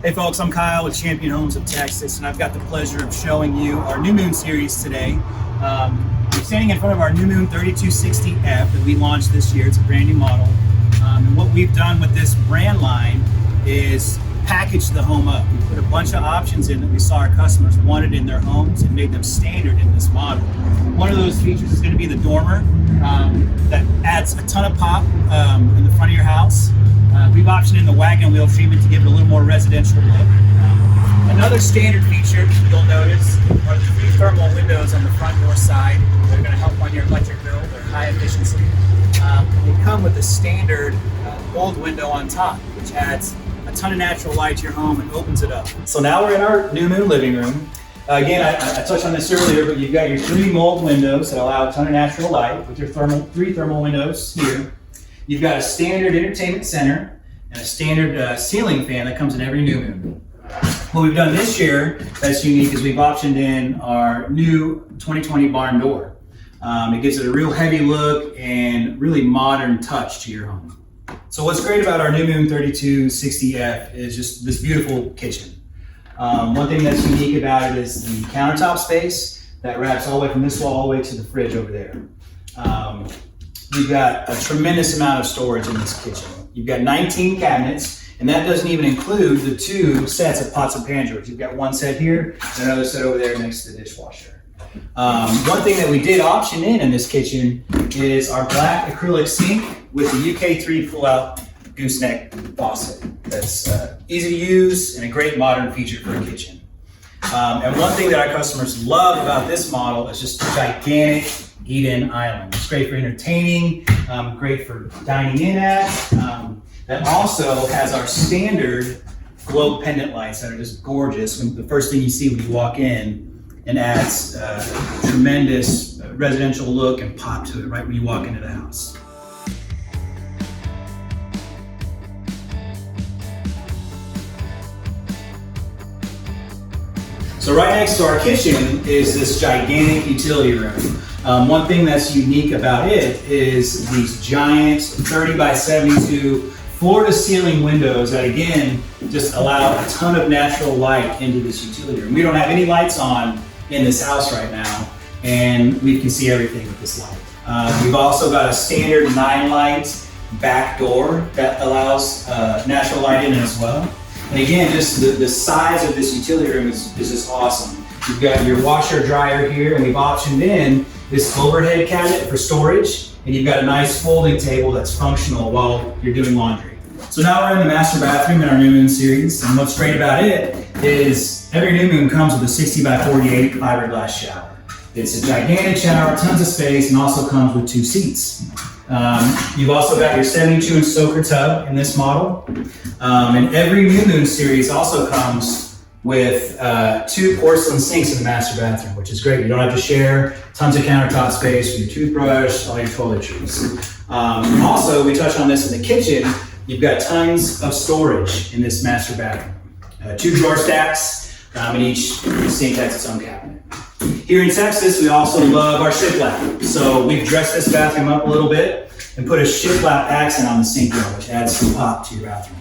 Hey folks, I'm Kyle with Champion Homes of Texas, and I've got the pleasure of showing you our New Moon series today. We're standing in front of our New Moon 3260F that we launched this year. It's a brand new model. And what we've done with this brand line is package the home up. We put a bunch of options in that we saw our customers wanted in their homes and made them standard in this model. One of those features is going to be the dormer that adds a ton of pop in the front of your house. We've optioned in the wagon wheel treatment to give it a little more residential look. Another standard feature you'll notice are the 3 thermal windows on the front door side. They're going to help on your electric bill. They're high efficiency. They come with a standard old window on top, which adds a ton of natural light to your home and opens it up. So now we're in our New Moon living room. Again, I touched on this earlier, but you've got your 3 mold windows that allow a ton of natural light with your 3 thermal windows here. You've got a standard entertainment center and a standard ceiling fan that comes in every New Moon. What we've done this year that's unique is we've optioned in our new 2020 barn door. It gives it a real heavy look and really modern touch to your home. So what's great about our New Moon 3260F is just this beautiful kitchen. One thing that's unique about it is the countertop space that wraps all the way from this wall all the way to the fridge over there. We've got a tremendous amount of storage in this kitchen. You've got 19 cabinets, and that doesn't even include the 2 sets of pots and pan drawers. You've got one set here and another set over there next to the dishwasher. One thing that we did option in this kitchen is our black acrylic sink with the UK3 pull-out gooseneck faucet. That's easy to use and a great modern feature for a kitchen. And one thing that our customers love about this model is just the gigantic eat-in island. It's great for entertaining, great for dining in at. That also has our standard globe pendant lights that are just gorgeous. The first thing you see when you walk in, and adds tremendous residential look and pop to it right when you walk into the house. So right next to our kitchen is this gigantic utility room. One thing that's unique about it is these giant 30 by 72 floor-to-ceiling windows that again just allow a ton of natural light into this utility room. We don't have any lights on in this house right now, and we can see everything with this light. We've also got a standard 9-light back door that allows natural light in as well. And again, just the size of this utility room is just awesome. You've got your washer dryer here, and we've optioned in this overhead cabinet for storage, and you've got a nice folding table that's functional while you're doing laundry. So now we're in the master bathroom in our New Moon series, and what's great about it is every New Moon comes with a 60 by 48 fiberglass shower. It's a gigantic shower, tons of space, and also comes with 2 seats. You've also got your 72-inch soaker tub in this model. And every New Moon series also comes with 2 porcelain sinks in the master bathroom, which is great. You don't have to share tons of countertop space for your toothbrush, all your toiletries. Also, we touched on this in the kitchen. You've got tons of storage in this master bathroom. 2 drawer stacks, and each sink has its own cabinet. Here in Texas, we also love our shiplap. So we've dressed this bathroom up a little bit and put a shiplap accent on the sink door, which adds some pop to your bathroom.